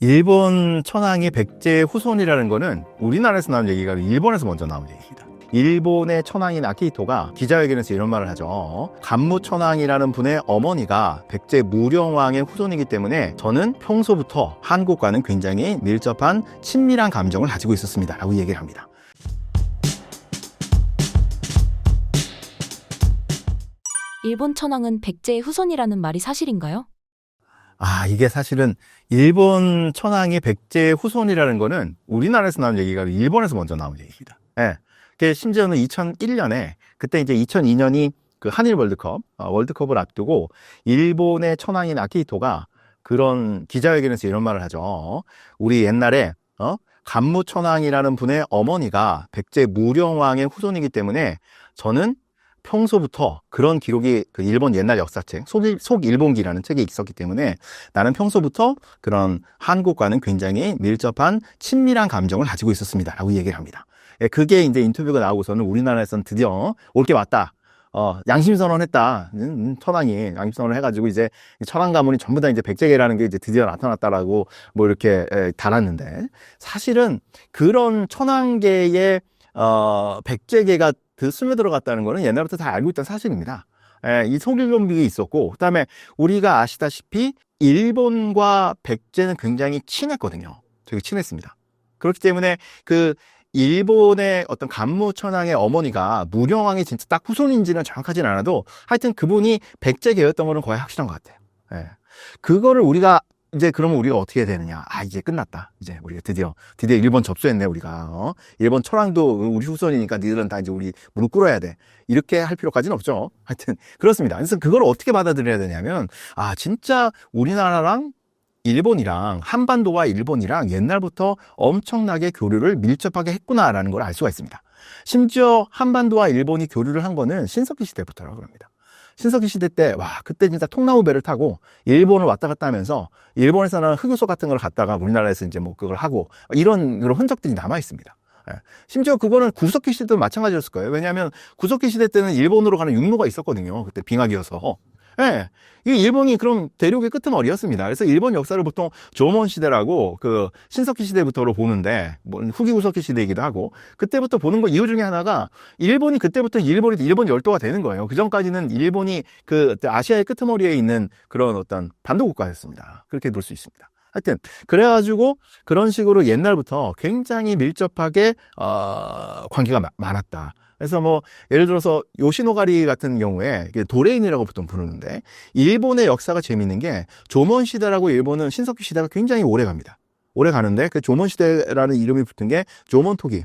일본 천황이 백제의 후손이라는 거는 우리나라에서 나온 얘기가 아니라 일본에서 먼저 나온 얘기입니다. 일본의 천황인 아키히토가 기자회견에서 이런 말을 하죠. 간무 천황이라는 분의 어머니가 백제 무령왕의 후손이기 때문에 저는 평소부터 한국과는 굉장히 밀접한 친밀한 감정을 가지고 있었습니다 라고 얘기를 합니다. 일본 천황은 백제의 후손이라는 말이 사실인가요? 이게 사실은 일본 천황이 백제의 후손이라는 거는 우리나라에서 나온 얘기가 아니라 일본에서 먼저 나온 얘기입니다. 예. 그게 심지어는 2001년에 그때 이제 2002년이 그 한일 월드컵을 앞두고 일본의 천황인 아키히토가 그런 기자회견에서 이런 말을 하죠. 우리 옛날에 간무 천황이라는 분의 어머니가 백제 무령왕의 후손이기 때문에 저는 평소부터 그런 기록이 그 일본 옛날 역사책 속일본기라는 책에 있었기 때문에 나는 평소부터 그런 한국과는 굉장히 밀접한 친밀한 감정을 가지고 있었습니다 라고 얘기를 합니다. 그게 이제 인터뷰가 나오고서는 우리나라에서는 드디어 올 게 왔다. 양심선언했다. 천황이 양심선언을 해가지고 이제 천황 가문이 전부 다 이제 백제계라는 게 이제 드디어 나타났다라고 뭐 이렇게 달았는데, 사실은 그런 천황계의 백제계가 스며들어갔다는 거는 옛날부터 다 알고 있던 사실입니다. 이 속일본기가 있었고, 그다음에 우리가 아시다시피 일본과 백제는 굉장히 친했거든요. 되게 친했습니다. 그렇기 때문에 그 일본의 어떤 간무 천황의 어머니가 무령왕이 진짜 딱 후손인지는 정확하진 않아도 하여튼 그분이 백제계였던 거는 거의 확실한 것 같아요. 그거를 우리가 이제 그러면 우리가 어떻게 해야 되느냐? 이제 끝났다. 이제 우리가 드디어 일본 접수했네, 우리가. 일본 천황도 우리 후손이니까 니들은 다 이제 우리 무릎 꿇어야 돼. 이렇게 할 필요까지는 없죠. 하여튼 그렇습니다. 그래서 그걸 어떻게 받아들여야 되냐면, 진짜 우리나라랑 일본이랑 한반도와 일본이랑 옛날부터 엄청나게 교류를 밀접하게 했구나라는 걸 알 수가 있습니다. 심지어 한반도와 일본이 교류를 한 거는 신석기 시대부터라고 합니다. 신석기 시대 때, 그때 진짜 통나무 배를 타고 일본을 왔다 갔다 하면서 일본에서는 흑요소 같은 걸 갖다가 우리나라에서 이제 뭐 그걸 하고 이런 그런 흔적들이 남아 있습니다. 심지어 그거는 구석기 시대도 마찬가지였을 거예요. 왜냐하면 구석기 시대 때는 일본으로 가는 육로가 있었거든요. 그때 빙하기여서. 이 일본이 그럼 대륙의 끄트머리였습니다. 그래서 일본 역사를 보통 조몬 시대라고 그 신석기 시대부터로 보는데, 뭐 후기 구석기 시대이기도 하고, 그때부터 보는 거 이유 중에 하나가 일본이 그때부터 일본 열도가 되는 거예요. 그 전까지는 일본이 그 아시아의 끄트머리에 있는 그런 어떤 반도 국가였습니다. 그렇게 볼 수 있습니다. 하여튼 그래가지고 그런 식으로 옛날부터 굉장히 밀접하게 관계가 많았다. 그래서 뭐 예를 들어서 요시노가리 같은 경우에 도레인이라고 보통 부르는데, 일본의 역사가 재미있는 게 조몬 시대라고 일본은 신석기 시대가 굉장히 오래 갑니다. 오래 가는데 그 조몬 시대라는 이름이 붙은 게 조몬 토기.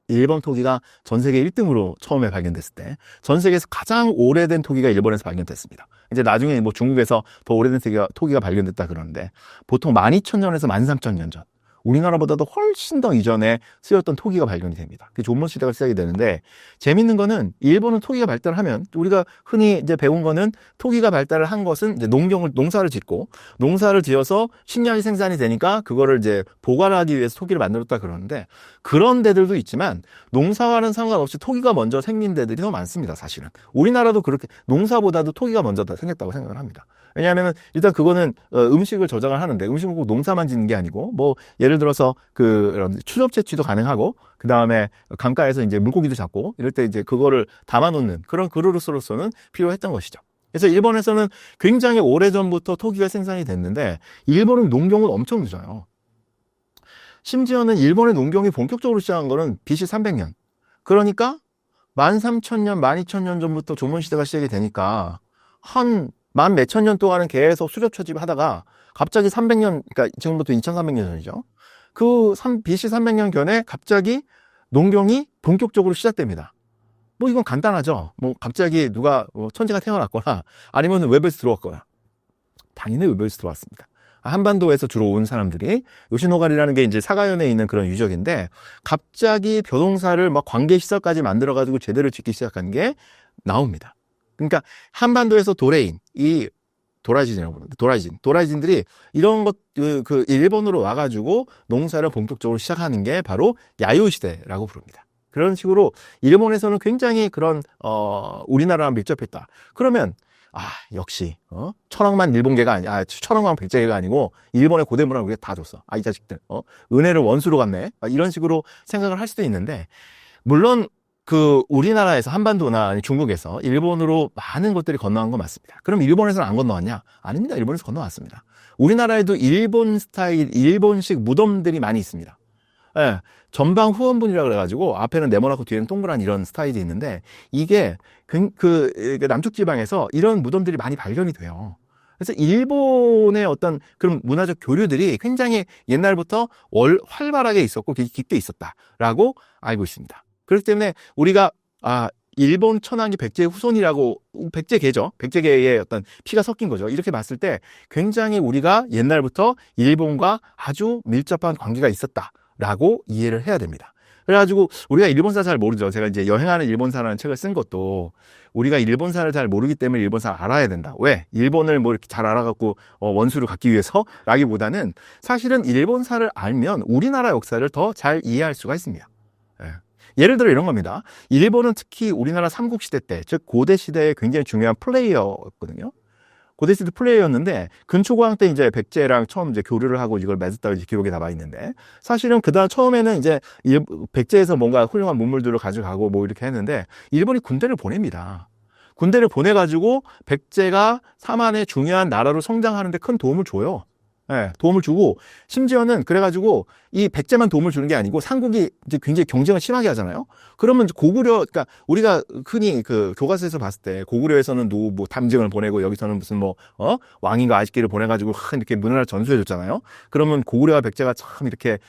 일본 토기가 전 세계 1등으로 처음에 발견됐을 때 전 세계에서 가장 오래된 토기가 일본에서 발견됐습니다. 이제 나중에 뭐 중국에서 더 오래된 토기가 발견됐다 그러는데, 보통 12,000년에서 13,000년 전, 우리나라보다도 훨씬 더 이전에 쓰였던 토기가 발견이 됩니다. 그 조몬 시대가 시작이 되는데, 재밌는 거는 일본은 토기가 발달하면, 우리가 흔히 이제 배운 거는 토기가 발달을 한 것은 이제 농사를 짓고, 농사를 지어서 식량이 생산이 되니까 그거를 이제 보관하기 위해서 토기를 만들었다 그러는데, 그런 데들도 있지만 농사와는 상관없이 토기가 먼저 생긴 데들이 더 많습니다. 사실은 우리나라도 그렇게 농사보다도 토기가 먼저 더 생겼다고 생각을 합니다. 왜냐하면 일단 그거는 음식을 저장을 하는데, 음식은 꼭 농사만 짓는 게 아니고, 뭐 예를 들어서 그런 추접 채취도 가능하고, 그 다음에 강가에서 이제 물고기도 잡고 이럴 때 이제 그거를 담아놓는 그런 그릇으로서는 필요했던 것이죠. 그래서 일본에서는 굉장히 오래전부터 토기가 생산이 됐는데, 일본은 농경은 엄청 늦어요. 심지어는 일본의 농경이 본격적으로 시작한 거는 BC 300년. 그러니까 13,000년, 12,000년 전부터 조선시대가 시작이 되니까 한 만 몇천 년 동안은 계속 수렵 채집하다가 갑자기 300년, 그러니까 지금부터 2300년 전이죠. BC 300년 전에 갑자기 농경이 본격적으로 시작됩니다. 뭐 이건 간단하죠. 뭐 갑자기 누가 천재가 태어났거나 아니면 외부에서 들어왔거나. 당연히 외부에서 들어왔습니다. 한반도에서 주로 온 사람들이, 요시노가리라는 게 이제 사가현에 있는 그런 유적인데, 갑자기 벼농사를 막 관계시설까지 만들어가지고 제대로 짓기 시작한 게 나옵니다. 그러니까 한반도에서 이 도라진이라고 부르는데, 도라진들이 이런 그 일본으로 와가지고 농사를 본격적으로 시작하는 게 바로 야요 시대라고 부릅니다. 그런 식으로 일본에서는 굉장히 그런 우리나라랑 밀접했다. 그러면 역시 천황만 일본계가 천황만 백제계가 아니고 일본의 고대 문화를 우리가 다 줬어. 이 자식들 은혜를 원수로 갚네. 이런 식으로 생각을 할 수도 있는데, 물론 그 우리나라에서 한반도나 아니 중국에서 일본으로 많은 것들이 건너간 건 맞습니다. 그럼 일본에서는 안 건너왔냐? 아닙니다. 일본에서 건너왔습니다. 우리나라에도 일본 스타일, 일본식 무덤들이 많이 있습니다. 예, 전방 후원분이라 그래가지고 앞에는 네모나고 뒤에는 동그란 이런 스타일이 있는데, 이게 그 남쪽 지방에서 이런 무덤들이 많이 발견이 돼요. 그래서 일본의 어떤 그런 문화적 교류들이 굉장히 옛날부터 활발하게 있었고 깊게 있었다라고 알고 있습니다. 그렇기 때문에 우리가 일본 천황이 백제의 후손이라고, 백제계죠. 백제계의 어떤 피가 섞인 거죠. 이렇게 봤을 때 굉장히 우리가 옛날부터 일본과 아주 밀접한 관계가 있었다라고 이해를 해야 됩니다. 그래가지고 우리가 일본사 잘 모르죠. 제가 이제 여행하는 일본사라는 책을 쓴 것도 우리가 일본사를 잘 모르기 때문에 일본사를 알아야 된다. 왜? 일본을 뭐 이렇게 잘 알아갖고 원수를 갖기 위해서? 라기보다는 사실은 일본사를 알면 우리나라 역사를 더 잘 이해할 수가 있습니다. 예를 들어 이런 겁니다. 일본은 특히 우리나라 삼국시대 때, 즉 고대시대에 굉장히 중요한 플레이어였거든요. 고대시대 플레이어였는데, 근초고왕 때 이제 백제랑 처음 이제 교류를 하고 이걸 맺었다고 이제 기록에 나와 있는데, 사실은 그다음 처음에는 이제 백제에서 뭔가 훌륭한 문물들을 가져가고 뭐 이렇게 했는데, 일본이 군대를 보냅니다. 군대를 보내가지고 백제가 삼한의 중요한 나라로 성장하는데 큰 도움을 줘요. 네, 도움을 주고, 심지어는 그래가지고 이 백제만 도움을 주는 게 아니고 삼국이 이제 굉장히 경쟁을 심하게 하잖아요. 그러면 고구려, 그러니까 우리가 흔히 그 교과서에서 봤을 때 고구려에서는 뭐 담쟁을 보내고 여기서는 무슨 왕인가 아직기를 보내가지고 이렇게 문화를 전수해줬잖아요. 그러면 고구려와 백제가 참 이렇게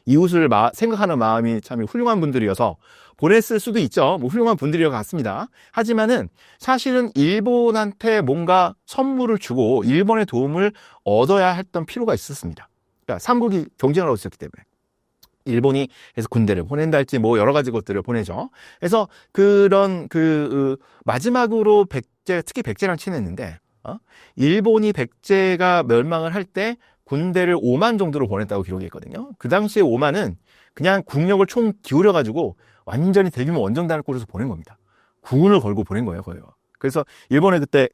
이웃을 생각하는 마음이 참 훌륭한 분들이어서 보냈을 수도 있죠. 뭐 훌륭한 분들이어 같습니다. 하지만은 사실은 일본한테 뭔가 선물을 주고 일본의 도움을 얻어야 했던 필요가 있었습니다. 그러니까 삼국이 경쟁을 하고 있었기 때문에. 일본이 해서 군대를 보낸다 할지 뭐 여러 가지 것들을 보내죠. 그래서 그런 마지막으로 특히 백제랑 친했는데, 일본이 백제가 멸망을 할 때 군대를 5만 정도로 보냈다고 기록이 있거든요. 그 당시에 5만은 그냥 국력을 총 기울여가지고 완전히 대규모 원정단을 꾸려서 보낸 겁니다. 국운을 걸고 보낸 거예요, 거의. 그래서 일본에 그때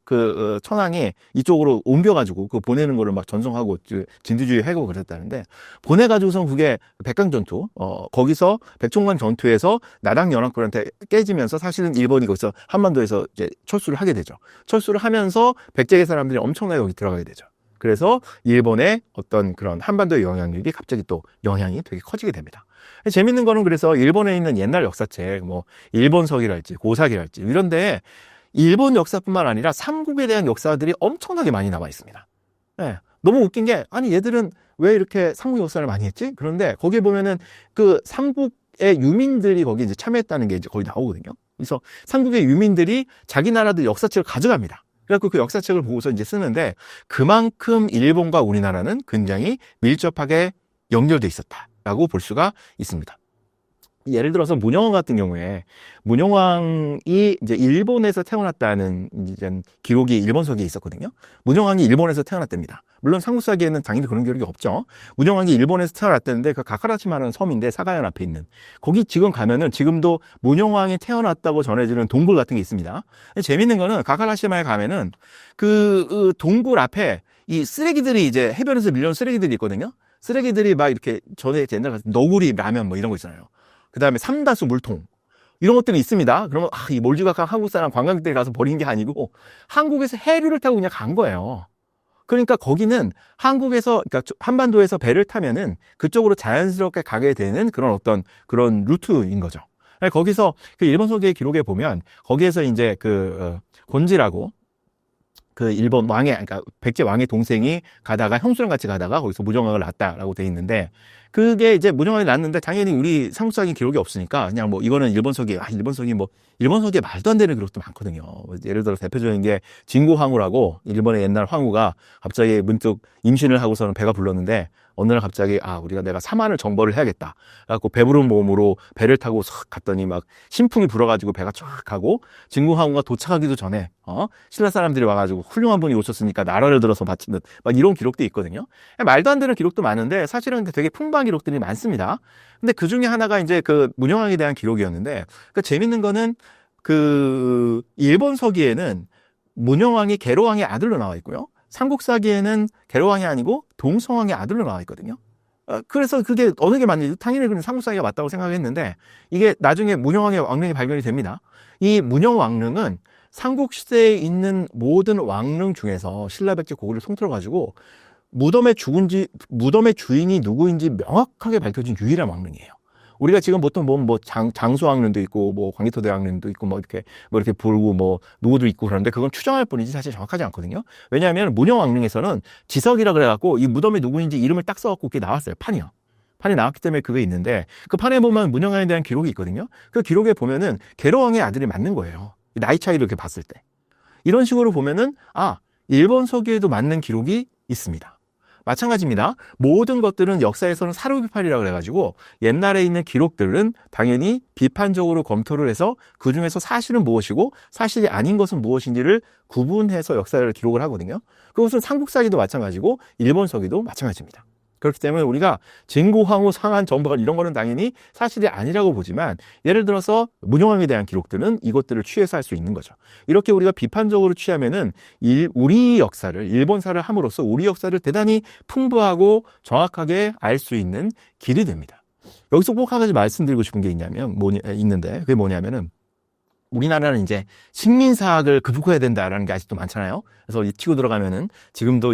천황이 이쪽으로 옮겨가지고 그 보내는 거를 막 전송하고 진두지휘 하고 그랬다는데, 보내가지고선 그게 백강전투, 거기서 백총관 전투에서 나랑 연합군한테 깨지면서 사실은 일본이 거기서 한반도에서 이제 철수를 하게 되죠. 철수를 하면서 백제계 사람들이 엄청나게 여기 들어가게 되죠. 그래서 일본의 어떤 그런 한반도의 영향력이 갑자기 또 영향이 되게 커지게 됩니다. 재밌는 거는 그래서 일본에 있는 옛날 역사책, 뭐 일본서기랄지 고사기랄지 이런데 일본 역사뿐만 아니라 삼국에 대한 역사들이 엄청나게 많이 남아 있습니다. 네, 너무 웃긴 게, 아니 얘들은 왜 이렇게 삼국 역사를 많이 했지? 그런데 거기에 보면은 그 삼국의 유민들이 거기 이제 참여했다는 게 이제 거기 나오거든요. 그래서 삼국의 유민들이 자기 나라들 역사책을 가져갑니다. 그래갖고 그 역사책을 보고서 이제 쓰는데, 그만큼 일본과 우리나라는 굉장히 밀접하게 연결돼 있었다라고 볼 수가 있습니다. 예를 들어서 문영왕 같은 경우에, 문영왕이 이제 일본에서 태어났다는 이제 기록이 일본서기에 있었거든요. 문영왕이 일본에서 태어났답니다. 물론 삼국사기에는 당연히 그런 기록이 없죠. 문영왕이 일본에서 태어났다는데, 그 가카라시마라는 섬인데 사가현 앞에 있는, 거기 지금 가면은 지금도 문영왕이 태어났다고 전해지는 동굴 같은 게 있습니다. 재밌는 거는 가카라시마에 가면은 그 동굴 앞에 이 쓰레기들이 이제 해변에서 밀려온 쓰레기들이 있거든요. 쓰레기들이 막 이렇게 전에 옛날 같은 너구리 라면 뭐 이런 거 있잖아요. 그 다음에 삼다수 물통, 이런 것들이 있습니다. 그러면 이 몰지각한 한국 사람 관광객들이 가서 버린 게 아니고 한국에서 해류를 타고 그냥 간 거예요. 그러니까 거기는 한국에서, 그러니까 한반도에서 배를 타면은 그쪽으로 자연스럽게 가게 되는 그런 루트인 거죠. 거기서 그 일본서기의 기록에 보면, 거기에서 이제 곤지라고 그 일본 왕의, 그러니까 백제 왕의 동생이 가다가 형수랑 같이 가다가 거기서 문영왕을 낳았다라고 돼 있는데, 그게 이제 문영왕이 낳았는데 당연히 우리 삼국사기 기록이 없으니까 그냥 뭐 이거는 일본서기에 말도 안 되는 기록도 많거든요. 예를 들어 대표적인 게 진고황후라고, 일본의 옛날 황후가 갑자기 문득 임신을 하고서는 배가 불렀는데, 어느 날 갑자기 내가 삼한을 정벌을 해야겠다. 그래갖고 배부른 몸으로 배를 타고 싹 갔더니 막 신풍이 불어가지고 배가 쫙 가고, 진고황후가 도착하기도 전에 신라 사람들이 와가지고 훌륭한 분이 오셨으니까 나라를 들어서 바치는 막 이런 기록도 있거든요. 말도 안 되는 기록도 많은데 사실은 되게 풍부한 기록들이 많습니다. 근데 그 중에 하나가 이제 그 문영왕에 대한 기록이었는데, 그 재밌는 거는 그 일본 서기에는 문영왕이 계로왕의 아들로 나와 있고요. 삼국사기에는 계로왕이 아니고 동성왕의 아들로 나와 있거든요. 그래서 그게 어느 게 맞는지 당연히 그냥 삼국사기가 맞다고 생각했는데 이게 나중에 문영왕의 왕릉이 발견이 됩니다. 이 문영왕릉은 삼국시대에 있는 모든 왕릉 중에서 신라백제 고구려를 통틀어가지고 무덤의 주인이 누구인지 명확하게 밝혀진 유일한 왕릉이에요. 우리가 지금 보통 뭐 장수왕릉도 있고 뭐 광개토대왕릉도 있고 뭐 이렇게 불고 뭐 누구도 있고 그러는데 그건 추정할 뿐이지 사실 정확하지 않거든요. 왜냐하면 문영왕릉에서는 지석이라 그래갖고 이 무덤이 누구인지 이름을 딱 써갖고 그게 나왔어요. 판이요. 판이 나왔기 때문에 그게 있는데 그 판에 보면 문영왕에 대한 기록이 있거든요. 그 기록에 보면은 계로왕의 아들이 맞는 거예요. 나이 차이를 이렇게 봤을 때. 이런 식으로 보면은 일본 서기에도 맞는 기록이 있습니다. 마찬가지입니다. 모든 것들은 역사에서는 사료비판이라고 그래가지고 옛날에 있는 기록들은 당연히 비판적으로 검토를 해서 그 중에서 사실은 무엇이고 사실이 아닌 것은 무엇인지를 구분해서 역사를 기록을 하거든요. 그것은 삼국사기도 마찬가지고 일본 서기도 마찬가지입니다. 그렇기 때문에 우리가 진고, 황후, 상한, 전부관 이런 거는 당연히 사실이 아니라고 보지만 예를 들어서 문영왕에 대한 기록들은 이것들을 취해서 할 수 있는 거죠. 이렇게 우리가 비판적으로 취하면은 우리 역사를 일본사를 함으로써 우리 역사를 대단히 풍부하고 정확하게 알 수 있는 길이 됩니다. 여기서 꼭 한 가지 말씀드리고 싶은 게 있는데 그게 뭐냐면은 우리나라는 이제 식민사학을 극복해야 된다라는 게 아직도 많잖아요. 그래서 이 치고 들어가면은 지금도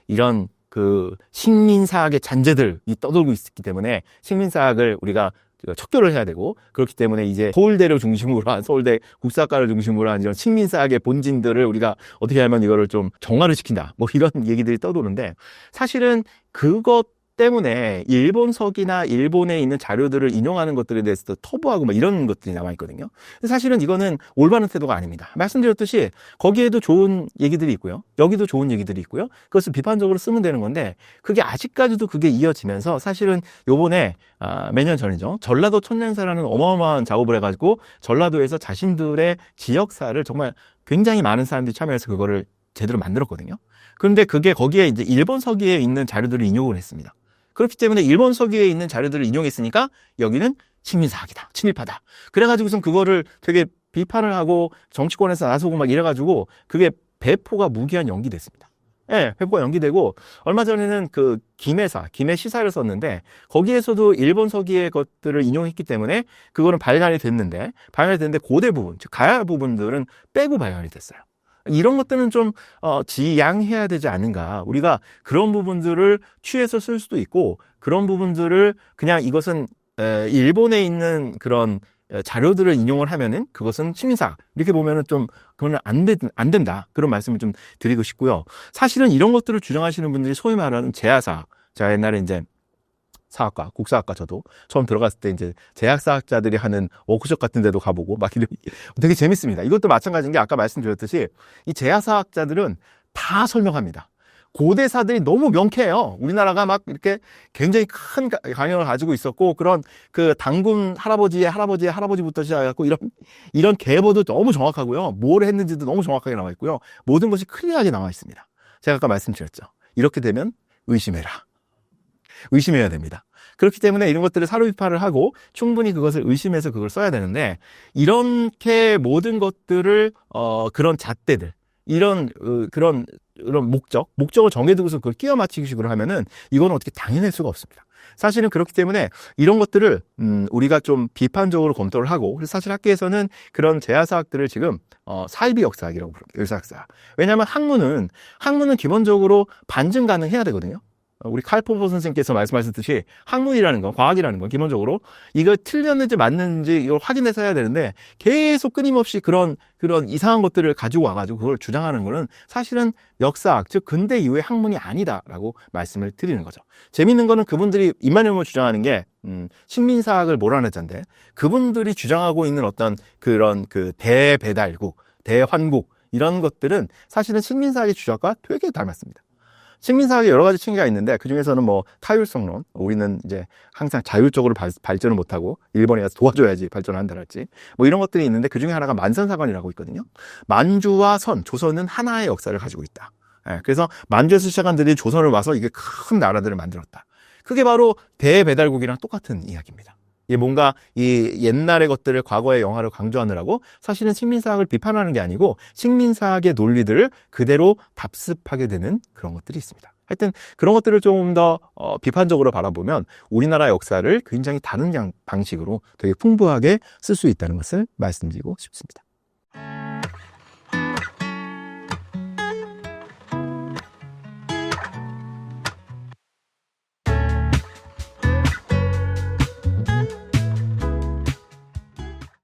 이런 그 식민사학의 잔재들이 떠돌고 있기 때문에 식민사학을 우리가 척결을 해야 되고 그렇기 때문에 이제 서울대를 중심으로 한 서울대 국사학과를 중심으로 한 이런 식민사학의 본진들을 우리가 어떻게 하면 이거를 좀 정화를 시킨다 뭐 이런 얘기들이 떠도는데 사실은 그것 때문에 일본 서기나 일본에 있는 자료들을 인용하는 것들에 대해서 터부하고 막 이런 것들이 남아 있거든요. 사실은 이거는 올바른 태도가 아닙니다. 말씀드렸듯이 거기에도 좋은 얘기들이 있고요. 여기도 좋은 얘기들이 있고요. 그것을 비판적으로 쓰면 되는 건데 그게 아직까지도 그게 이어지면서 사실은 요번에 몇 년 전이죠. 전라도 천년사라는 어마어마한 작업을 해가지고 전라도에서 자신들의 지역사를 정말 굉장히 많은 사람들이 참여해서 그거를 제대로 만들었거든요. 그런데 그게 거기에 이제 일본 서기에 있는 자료들을 인용을 했습니다. 그렇기 때문에 일본 서기에 있는 자료들을 인용했으니까 여기는 식민사학이다, 친일파다. 그래가지고선 그거를 되게 비판을 하고 정치권에서 나서고 막 이래가지고 그게 배포가 무기한 연기됐습니다. 예, 배포가 연기되고 얼마 전에는 그 김해 시사를 썼는데 거기에서도 일본 서기의 것들을 인용했기 때문에 그거는 발간이 됐는데 고대 부분, 즉 가야 부분들은 빼고 발간이 됐어요. 이런 것들은 좀 지양해야 되지 않는가. 우리가 그런 부분들을 취해서 쓸 수도 있고 그런 부분들을 그냥 이것은 일본에 있는 그런 자료들을 인용을 하면은 그것은 식민사학 이렇게 보면은 좀 그건 안 된다. 그런 말씀을 좀 드리고 싶고요. 사실은 이런 것들을 주장하시는 분들이 소위 말하는 제야사학. 제가 옛날에 이제 사학과, 국사학과 저도 처음 들어갔을 때 이제 제약사학자들이 하는 워크숍 같은 데도 가보고 막 되게 재밌습니다. 이것도 마찬가지인 게 아까 말씀드렸듯이 이 제약사학자들은 다 설명합니다. 고대사들이 너무 명쾌해요. 우리나라가 막 이렇게 굉장히 큰 강연을 가지고 있었고 그런 그 당군 할아버지의 할아버지부터 시작해갖고 이런 계보도 너무 정확하고요. 뭘 했는지도 너무 정확하게 나와 있고요. 모든 것이 클리어하게 나와 있습니다. 제가 아까 말씀드렸죠. 이렇게 되면 의심해야 됩니다. 그렇기 때문에 이런 것들을 사료비판을 하고 충분히 그것을 의심해서 그걸 써야 되는데 이렇게 모든 것들을 그런 잣대들 그런 목적을 정해두고서 그걸 끼워 맞추기식으로 하면은 이건 어떻게 당해낼 수가 없습니다. 사실은 그렇기 때문에 이런 것들을 우리가 좀 비판적으로 검토를 하고 그래서 사실 학계에서는 그런 제야사학들을 지금 사이비 역사학이라고 부릅니다. 역사학사. 왜냐하면 학문은 기본적으로 반증 가능해야 되거든요. 우리 칼 포버 선생님께서 말씀하셨듯이 학문이라는 건, 과학이라는 건 기본적으로 이거 틀렸는지 맞는지 이걸 확인해서 해야 되는데 계속 끊임없이 그런 이상한 것들을 가지고 와가지고 그걸 주장하는 거는 사실은 역사학, 즉 근대 이후의 학문이 아니다라고 말씀을 드리는 거죠. 재밌는 거는 그분들이 입만여물 주장하는 게 식민사학을 몰아내자인데 그분들이 주장하고 있는 어떤 그런 그 대배달국, 대환국 이런 것들은 사실은 식민사학의 주장과 되게 닮았습니다. 식민사학에 여러 가지 층위가 있는데 그 중에서는 뭐 타율성론, 우리는 이제 항상 자율적으로 발전을 못하고 일본에 가서 도와줘야지 발전한다랄지 뭐 이런 것들이 있는데 그 중에 하나가 만선사관이라고 있거든요. 만주와 조선은 하나의 역사를 가지고 있다. 그래서 만주에서 시작한 들이 조선을 와서 이게 큰 나라들을 만들었다. 그게 바로 대배달국이랑 똑같은 이야기입니다. 이게 뭔가 이 옛날의 것들을 과거의 영화를 강조하느라고 사실은 식민사학을 비판하는 게 아니고 식민사학의 논리들을 그대로 답습하게 되는 그런 것들이 있습니다. 하여튼 그런 것들을 좀 더 비판적으로 바라보면 우리나라 역사를 굉장히 다른 방식으로 되게 풍부하게 쓸 수 있다는 것을 말씀드리고 싶습니다.